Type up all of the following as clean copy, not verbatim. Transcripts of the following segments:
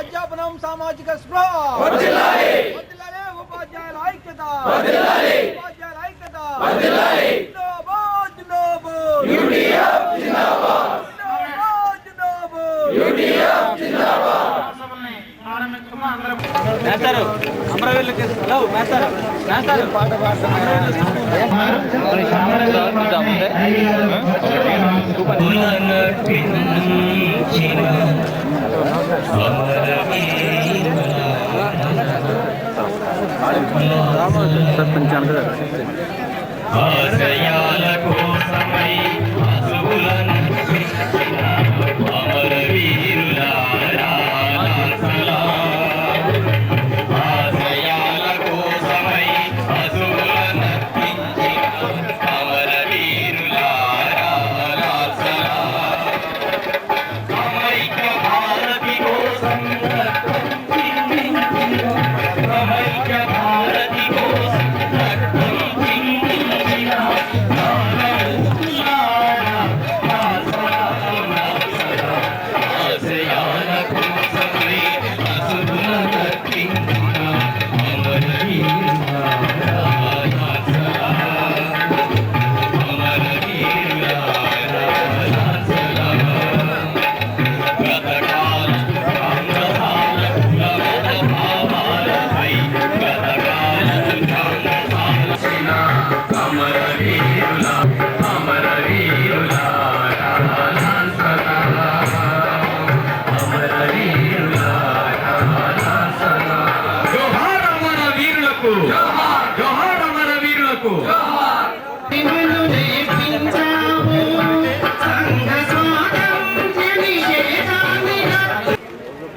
అధ్యాపనం సామాజిక స్పృహ ఉపాధ్యాయుల ఐక్యత ఉపాధ్యాయుల ఐక్యత జిందాబాద్ జిందాబాద్ జిందాబాద్ జిందాబాద్ మేస్తారు అమరవీరులకి హలో మేస్తారు మేస్తారు పాట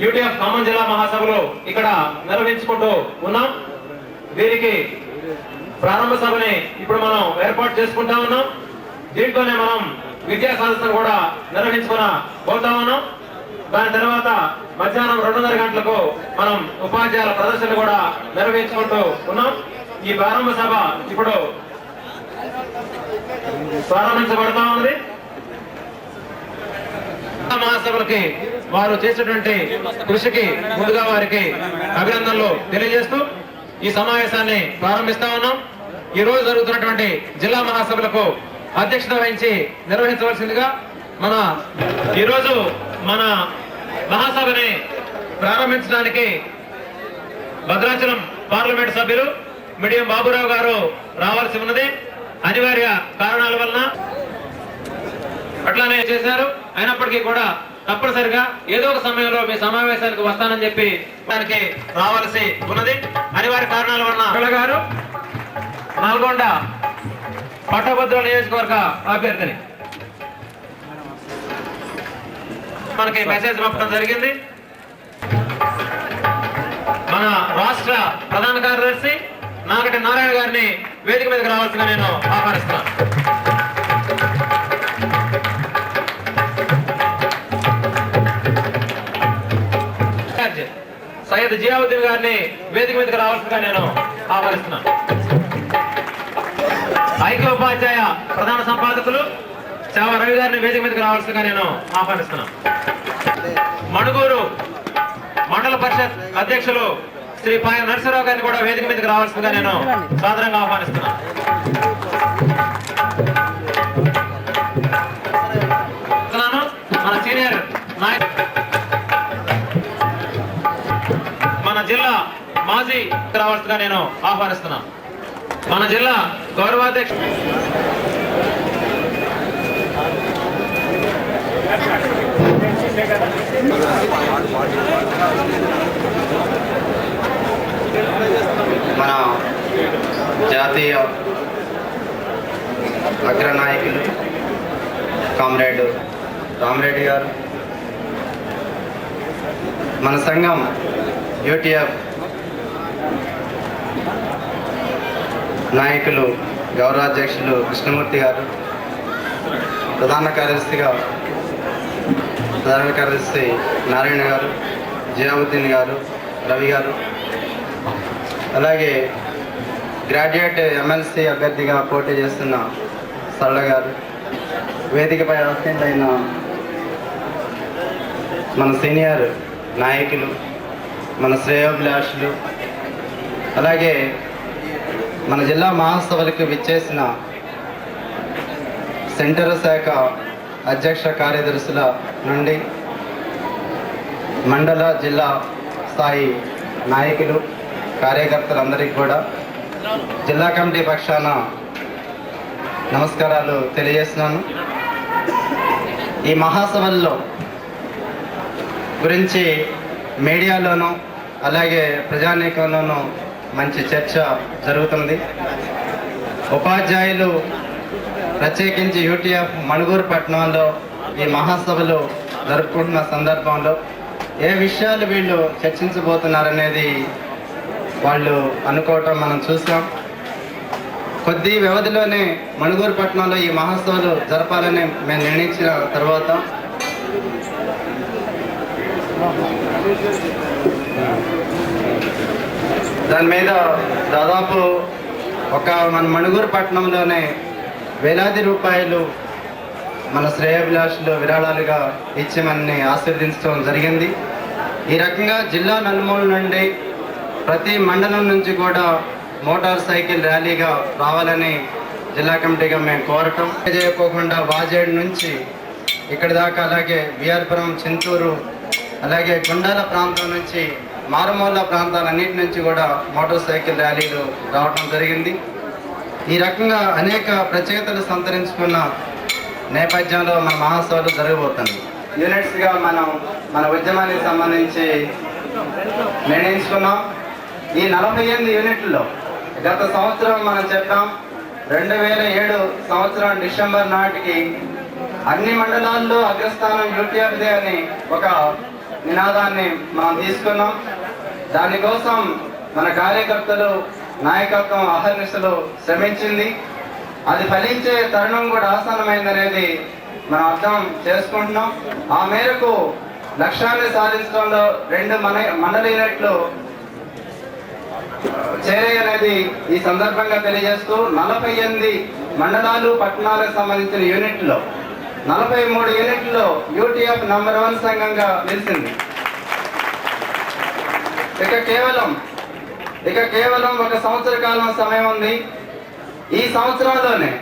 యూటీఎఫ్ ఖమ్మం జిల్లా మహాసభలో ఇక్కడ నిర్వహించుకుంటూ ఉన్నాం. దీనికి ప్రారంభ సభని ఇప్పుడు మనం ఏర్పాటు చేసుకుంటా ఉన్నాం. దీంట్లోనే మనం విద్యా సదస్సును కూడా నిర్వహించుకుపోతా ఉన్నాం. దాని తర్వాత మధ్యాహ్నం 2:30 గంటలకు మనం ఉపాధ్యాయుల ప్రదర్శన కూడా నిర్వహించుకుంటూ ఉన్నాం. ఈ ప్రారంభ సభ ఇప్పుడు ప్రారంభించబడతా ఉంది. మహాసభలకి వారు చేసినటువంటి కృషికి ముందుగా వారికి అభినందనలు తెలియజేస్తూ ఈ సమావేశాన్ని ప్రారంభిస్తా ఉన్నాం. ఈ రోజు జరుగుతున్నటువంటి జిల్లా మహాసభలకు అధ్యక్షత వహించి నిర్వహించవలసిందిగా ఈరోజు మన మహాసభని ప్రారంభించడానికి భద్రాచలం పార్లమెంట్ సభ్యులు మిడియం బాబురావు గారు రావాల్సి ఉన్నది. అనివార్య కారణాల వలన అట్లానే చేశారు. అయినప్పటికీ కూడా తప్పనిసరిగా ఏదో ఒక సమయంలో మీ సమావేశానికి వస్తానని చెప్పి దానికి రావాల్సి ఉన్నది. అనివార్య కారణాల వలన గారు నల్గొండ పట్టభద్రుల నియోజకవర్గ అభ్యర్థిని మనకి మెసేజ్ పంపడం జరిగింది. మన రాష్ట్ర ప్రధాన కార్యదర్శి నాగటి నారాయణ గారిని వేదిక మీదకి రావాల్సిందిగా నేను ఆహ్వానిస్తున్నాను. సయ్యద్ జియావుద్దీన్ గారిని వేదిక మీదకి రావాల్సిందిగా నేను ఆహ్వానిస్తున్నాను. ఐక్యోపాధ్యాయ ప్రధాన సంపాదకులు చావ రవి గారిని వేదిక మీదకి రావాల్సిందిగా నేను ఆహ్వానిస్తున్నాను. మణుగూరు మండల పరిషత్ అధ్యక్షులు శ్రీ పాయ నరసింహరావు గారిని కూడా వేదిక మీదకి రావాల్సిందిగా నేను సాదరంగా ఆహ్వానిస్తున్నాను. మన సీనియర్ నాయకులు మన జిల్లా మాజీ రావాల్సిందిగా నేను ఆహ్వానిస్తున్నాను. మన జిల్లా గౌరవాధ్యక్షుడు మన జాతీయ అగ్రనాయకులు కామ్రేడ్ రామరెడ్డి గారు, మన సంఘం యూటీఎఫ్ నాయకులు గౌరవాధ్యక్షులు కృష్ణమూర్తి గారు, ప్రధాన కార్యదర్శి నారాయణ గారు, జియావుద్దీన్ గారు, రవి గారు, అలాగే గ్రాడ్యుయేట్ ఎమ్మెల్సీ అభ్యర్థిగా పోటీ చేస్తున్న సరళ గారు, వేదికపై ఆసీనులైన మన సీనియర్ నాయకులు, మన శ్రేయోభిలాషులు, అలాగే మన జిల్లా మహాసభలకు విచ్చేసిన సెంటర్ శాఖ అధ్యక్ష కార్యదర్శుల నుండి మండల జిల్లా స్థాయి నాయకులు, కార్యకర్తలందరికీ కూడా జిల్లా కమిటీ పక్షాన నమస్కారాలు తెలియజేస్తున్నాను. ఈ మహాసభల్లో గురించి మీడియాలోనూ అలాగే ప్రజానీకంలోనూ మంచి చర్చ జరుగుతుంది. ఉపాధ్యాయులు ప్రత్యేకించి యూటీఎఫ్ మణుగూరు పట్టణంలో ఈ మహాసభలు జరుపుకుంటున్న సందర్భంలో ఏ విషయాలు వీళ్ళు చర్చించబోతున్నారనేది వాళ్ళు అనుకోవటం మనం చూసాం. కొద్ది వ్యవధిలోనే మణుగూరు పట్టణంలో ఈ మహాసభలు జరపాలని మేము నిర్ణయించిన తర్వాత దాని మీద దాదాపు మన మణుగూరు పట్టణంలోనే వేలాది రూపాయలు మన శ్రేయోభిలాషులు విరాళాలుగా ఇచ్చి మనని ఆశీర్వదించడం జరిగింది. ఈ రకంగా జిల్లా నలుమూల నుండి ప్రతి మండలం నుంచి కూడా మోటార్ సైకిల్ ర్యాలీగా రావాలని జిల్లా కమిటీగా మేము కోరటం. చేయకోకుండా వాజేడు నుంచి ఇక్కడి దాకా, అలాగే విఆర్పురం, చింతూరు, అలాగే గుండాల ప్రాంతం నుంచి మారుమూల ప్రాంతాలన్నిటి నుంచి కూడా మోటార్ సైకిల్ ర్యాలీలు రావడం జరిగింది. ఈ రకంగా అనేక ప్రత్యేకతలు సంతరించుకున్న నేపథ్యంలో మన మహాసభలు జరగబోతుంది. యూనిట్స్గా మన ఉద్యమానికి సంబంధించి నిర్ణయించుకున్నాం. ఈ 48 యూనిట్లలో గత సంవత్సరం మనం చెప్పాం, 2007 సంవత్సరం డిసెంబర్ నాటికి అన్ని మండలాల్లో అగ్రస్థానం యూటీఎఫ్దే అని ఒక నినాదాన్ని మనం తీసుకున్నాం. దానికోసం మన కార్యకర్తలు, నాయకత్వం అహర్నిశలు శ్రమించింది. అది ఫలించే తరుణం కూడా ఆసన్నమైందనేది మనం అర్థం చేసుకుంటున్నాం. ఆ మేరకు లక్ష్యాన్ని సాధించడంలో 2 మండల యూనిట్లు చేరేయనేది ఈ సందర్భంగా తెలియజేస్తూ 48 మండలాలు, పట్టణాలకు సంబంధించిన యూనిట్లో 43 యూనిట్లో యూటీఎఫ్ నంబర్ 1 సంఘంగా నిలిచింది. ఇక కేవలం 1 సంవత్సర కాలం సమయం ఉంది. ఈ సంవత్సరంలోనే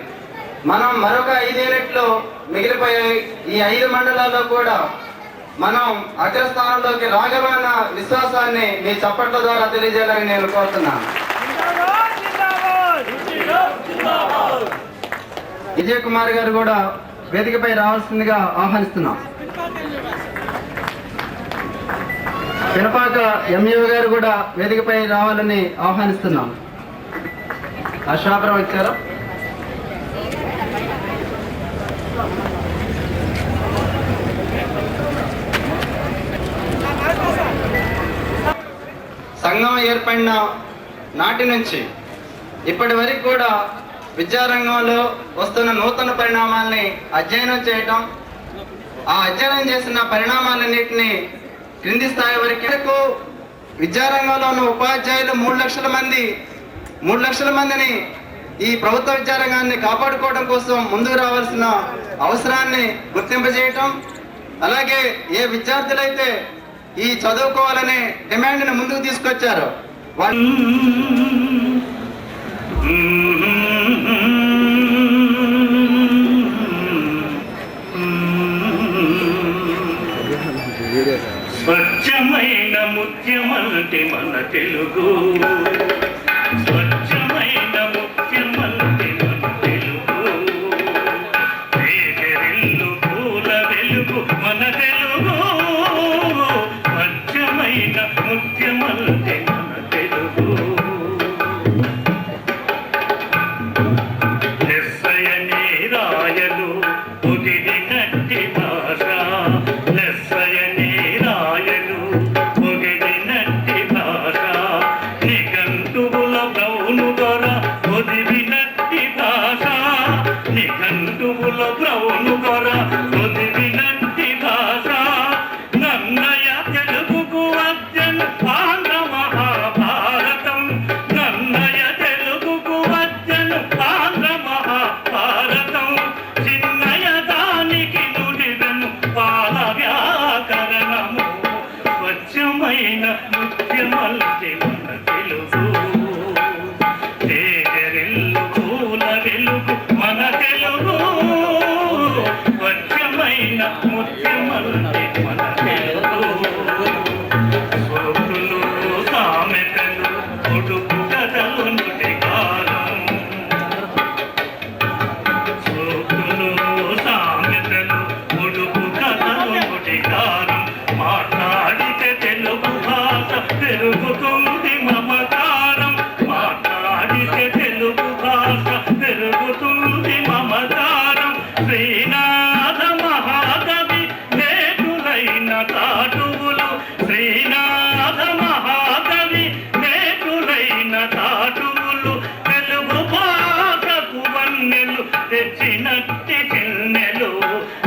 మనం మరొక 5 యూనిట్లు మిగిలిపోయాయి. ఈ 5 మండలాల్లో కూడా మనం అగ్రస్థానంలోకి రాగలమన్న విశ్వాసాన్ని మీ చప్పట్ల ద్వారా తెలియజేయాలని నేను కోరుతున్నాను. విజయ్ కుమార్ గారు కూడా వేదికపై రావాల్సిందిగా ఆహ్వానిస్తున్నాం. పినపాక ఎంఈఓ గారు కూడా వేదికపై రావాలని ఆహ్వానిస్తున్నాం. అశ్వాపురం వచ్చారు. సంఘం ఏర్పడిన నాటి నుంచి ఇప్పటి వరకు కూడా విద్యారంగంలో వస్తున్న నూతన పరిణామాలని అధ్యయనం చేయటం, ఆ అధ్యయనం చేసిన పరిణామాలన్నింటినీ క్రింది స్థాయి వరకు విద్యారంగంలో ఉన్న ఉపాధ్యాయులు 3 లక్షల మందిని ఈ ప్రభుత్వ విద్యారంగాన్ని కాపాడుకోవడం కోసం ముందుకు రావాల్సిన అవసరాన్ని గుర్తింపజేయటం, అలాగే ఏ విద్యార్థులైతే ఈ చదువుకోవాలనే డిమాండ్ని ముందుకు తీసుకొచ్చారు స్వచ్ఛమైన ముత్యమంటే మన తెలుగు, స్వచ్ఛమైన ముత్యమంటే మన తెలుగు, వేగరెల్లు పూల వెలుగు మన తెలుగు, స్వచ్ఛమైన ముత్యమంటే మన తెలుగు. లెస్సయనే రాయలు పొగిడి నట్టి భాష, లెస్సయనే రాయలు పొగిడి నట్టి భాష, నిఘంటు స్వచ్ఛమైన ముత్యమల్లి మన తెలుగు తేజరిల్లు పూల వెలుగు మన తెలుగు స్వచ్ఛమైన ముత్యమల్లి మన తెలుగు సోకులు సామెతలు పొడుపు కథలు నుడిగారం సోకులు సామెతలు పొడుపు కథలు నుడిగారం మాట్లాడితే తెలుగు భాష పెరుగుతుంది మమకారం మాట్లాడితే తెలుగు భాష పెరుగుతుంది మమకారం శ్రీనాథ మహాకవి నేతులైన తాటువులు శ్రీనాథ మహాకవి నేతులైన తాటువులు తెలుగు భాషకు వన్నెలు తెచ్చినట్టి చిన్నెలు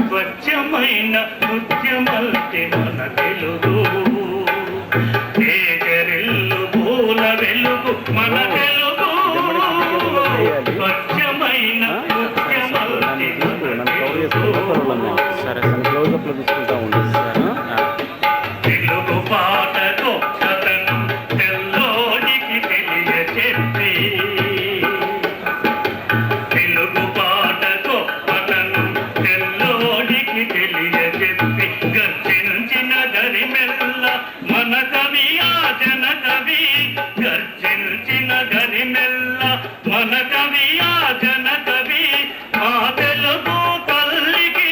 స్వచ్ఛమైన ముత్యమల్లి మన తెలుగు తేజరిల్లు పూల వెలుగు మన తెలుగు స్వచ్ఛమైన ముత్యమల్లి మన తెలుగు పాట గొప్పతనం తెల్లోడికి తెలియచెప్పి తెలుగు పాట గొప్పతనం తెల్లోడికి తెలియచెప్పి గర్జించిన గరిమెల్ల మన కవి ఆ జన కవి గర్జించిన గరిమెల్ల మన కవి ఆ జన కవి మా తెలుగు తల్లికి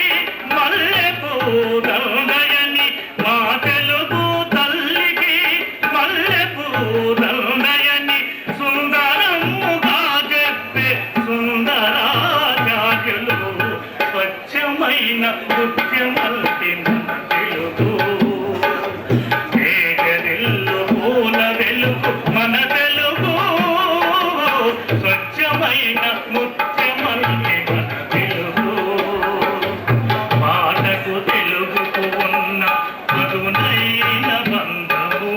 మల్లె పూదండయని మా తెలుగు తల్లికి మల్లె పూదండయని సుందరముగా చెప్పే సుందరాచార్యులు స్వచ్ఛమైన ముత్యమల్లి మన తెలుగు తేజరిల్లు పూల వెలుగు మన తెలుగు స్వచ్ఛమైన ముత్యమల్లి మన తెలుగు పాటకు తెలుగుకు ఉన్న మధునైన బంధము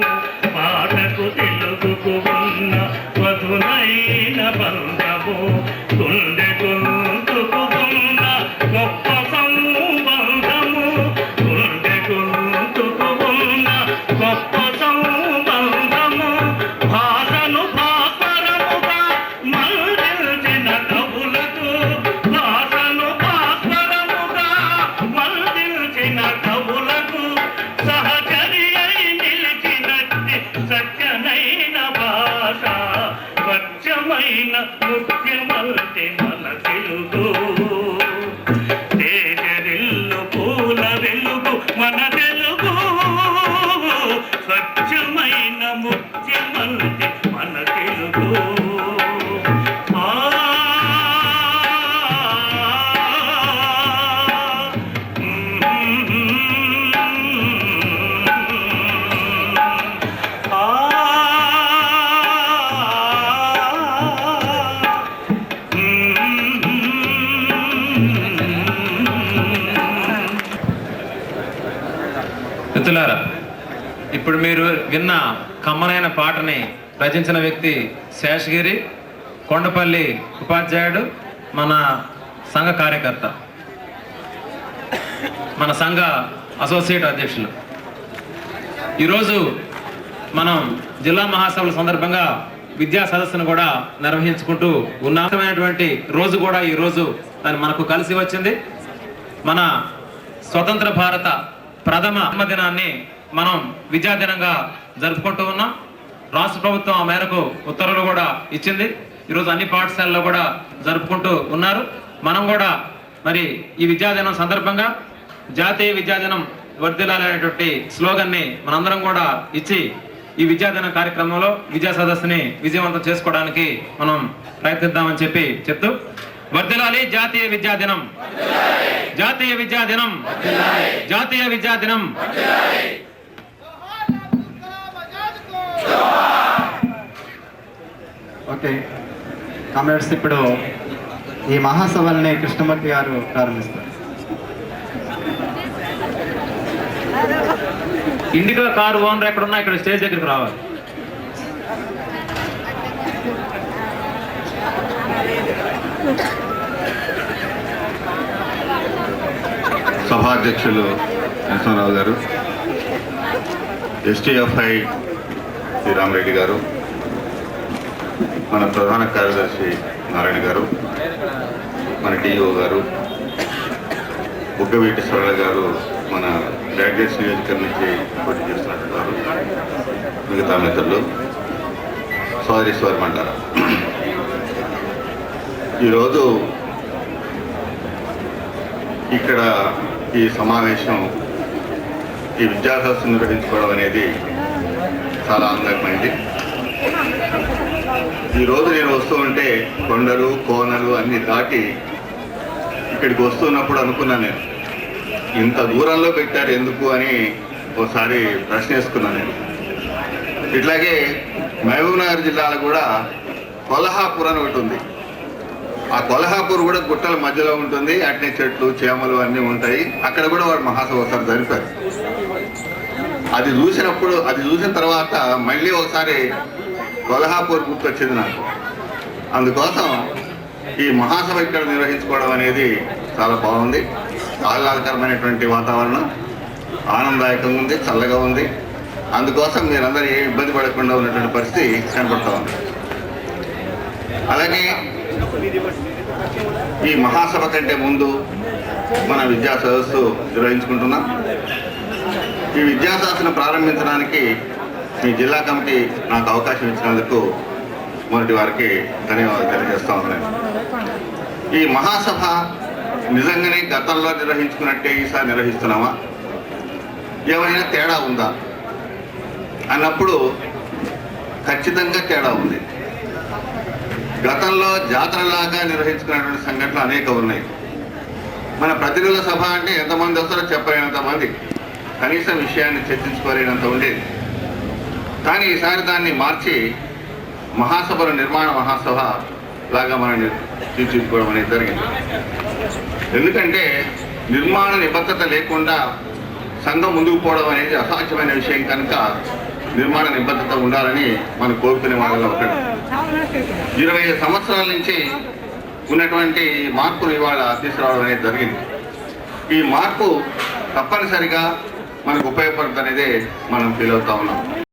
పాటకు తెలుగుకు ఉన్న మధునైన బంధము గుండె గొంతుకు ఉన్న గొప్ప సంబంధము గుండె గొంతుకు ఉన్న గొప్ప సంబంధము భాషను భాస్వరముగా మల్లించిన కవులకు భాషను భాస్వరముగా మల్లించిన కవులకు సహచరి అయి నిలిచినట్టి చక్కనైన భాష స్వచ్ఛమైన ముత్యమల్లి మన తెలుగు తేజరిల్లు పూల వెలుగు మన తెలుగు స్వచ్ఛమైన ముత్యమల్లి మన తెలుగు ఆ మిత్రులారా, ఇప్పుడు మీరు విన్న కమ్మనైన పాటని రచించిన వ్యక్తి శేషగిరి కొండపల్లి ఉపాధ్యాయుడు, మన సంఘ కార్యకర్త, మన సంఘ అసోసియేట్ అధ్యక్షులు. ఈరోజు మనం జిల్లా మహాసభల సందర్భంగా విద్యా సదస్సును కూడా నిర్వహించుకుంటూ ఉన్నతమైనటువంటి రోజు కూడా ఈరోజు దాన్ని మనకు కలిసి వచ్చింది. మన స్వతంత్ర భారత ప్రథమ జన్మదినాన్ని మనం విద్యాదినంగా జరుపుకుంటూ ఉన్నాం. రాష్ట్ర ప్రభుత్వం ఆ మేరకు ఉత్తర్వులు కూడా ఇచ్చింది. ఈరోజు అన్ని పాఠశాలల్లో కూడా జరుపుకుంటూ ఉన్నారు. మనం కూడా మరి ఈ విద్యాదినం సందర్భంగా జాతీయ విద్యాదినం వర్ధిల్లాలనేటువంటి స్లోగన్ని మనందరం కూడా ఇచ్చి ఈ విద్యాదిన కార్యక్రమంలో విద్యా సదస్సుని విజయవంతం చేసుకోవడానికి మనం ప్రయత్నిద్దామని చెప్తూ వర్ధిల్లాలి జాతీయ విద్యాదినం, జాతీయ విద్యాదినం, జాతీయ విద్యాదినం. ఓకే కామ్రేడ్స్, ఇప్పుడు ఈ మహాసభల్ని కృష్ణమూర్తి గారు ప్రారంభిస్తారు. ఇండికా కారు ఓనర్ ఎక్కడున్నా ఇక్కడ స్టేజ్ దగ్గరికి రావాలి. సభాధ్యక్షులు నరసింహారావు గారు, ఎస్టీఎఫ్ఐ శ్రీరామరెడ్డి గారు, మన ప్రధాన కార్యదర్శి నారాయణ గారు, మన డిఓ గారు, బుగ్గవీటి సరళ గారు, మన గ్రాడ్యుయేట్స్ నియోజకవర్గం నుంచి పోటీ చేస్తున్నట్టు వారు, మిగతా మిత్రులు, సోదరి మంటారా, ఈరోజు ఇక్కడ ఈ సమావేశం, ఈ విద్యాసంస్థను నిర్వహించుకోవడం అనేది చాలా ఆనందమైంది. ఈరోజు నేను వస్తూ ఉంటే కొండలు కోనలు అన్ని దాటి ఇక్కడికి వస్తున్నప్పుడు అనుకున్నాను, నేను ఇంత దూరంలో పెట్టారు ఎందుకు అని ఒకసారి ప్రశ్న వేసుకున్నాను నేను. ఇట్లాగే మహబూబ్నగర్ జిల్లాలో కూడా కొల్హాపూర్ అని ఒకటి ఉంది. ఆ కొల్హాపూర్ కూడా గుట్టల మధ్యలో ఉంటుంది, అట్నే చెట్లు చేమలు అన్నీ ఉంటాయి. అక్కడ కూడా వాడు మహాసభ ఒకసారి జరిపారు. అది చూసిన తర్వాత మళ్ళీ ఒకసారి కొల్హాపూర్ గుర్తొచ్చింది నాకు. అందుకోసం ఈ మహాసభ ఇక్కడ నిర్వహించుకోవడం అనేది చాలా బాగుంది. ఆహ్లాదకరమైనటువంటి వాతావరణం, ఆనందదాయకంగా ఉంది, చల్లగా ఉంది. అందుకోసం మీరందరూ ఏ ఇబ్బంది పడకుండా ఉన్నటువంటి పరిస్థితి కనపడుతూ ఉంది. అలాగే ఈ మహాసభ కంటే ముందు మన విద్యా సదస్సు నిర్వహించుకుంటున్నాం. ఈ విద్యా సదస్సును ప్రారంభించడానికి మీ జిల్లా కమిటీ నాకు అవకాశం ఇచ్చినందుకు మొదటి వారికి ధన్యవాదాలు తెలియజేస్తా ఉన్నాను. ఈ మహాసభ నిజంగానే గతంలో నిర్వహించుకున్నట్టే ఈసారి నిర్వహిస్తున్నామా, ఏమైనా తేడా ఉందా అన్నప్పుడు ఖచ్చితంగా తేడా ఉంది. గతంలో జాతరలాగా నిర్వహించుకున్నటువంటి సంఘటనలు అనేక ఉన్నాయి. మన ప్రతినిధుల సభ అంటే ఎంతమంది వస్తారో చెప్పలేనంత మంది, కనీసం విషయాన్ని చర్చించుకోలేనంత ఉండేది. కానీ ఈసారి దాన్ని మార్చి మహాసభల నిర్మాణ మహాసభ లాగా మనం తీర్చిదిద్దుకోవడం అనేది జరిగింది. ఎందుకంటే నిర్మాణ నిబద్ధత లేకుండా సంఘం ముందుకు పోవడం అనేది అసాధ్యమైన విషయం కనుక నిర్మాణ నిబద్ధత ఉండాలని మనం కోరుకునే వాళ్ళలో ఒకటి. 20 సంవత్సరాల నుంచి ఉన్నటువంటి మార్పును ఇవాళ తీసుకురావడం అనేది జరిగింది. ఈ మార్పు తప్పనిసరిగా మనకు ఉపయోగపడుతుంది అనేదే మనం ఫీల్ అవుతా ఉన్నాం.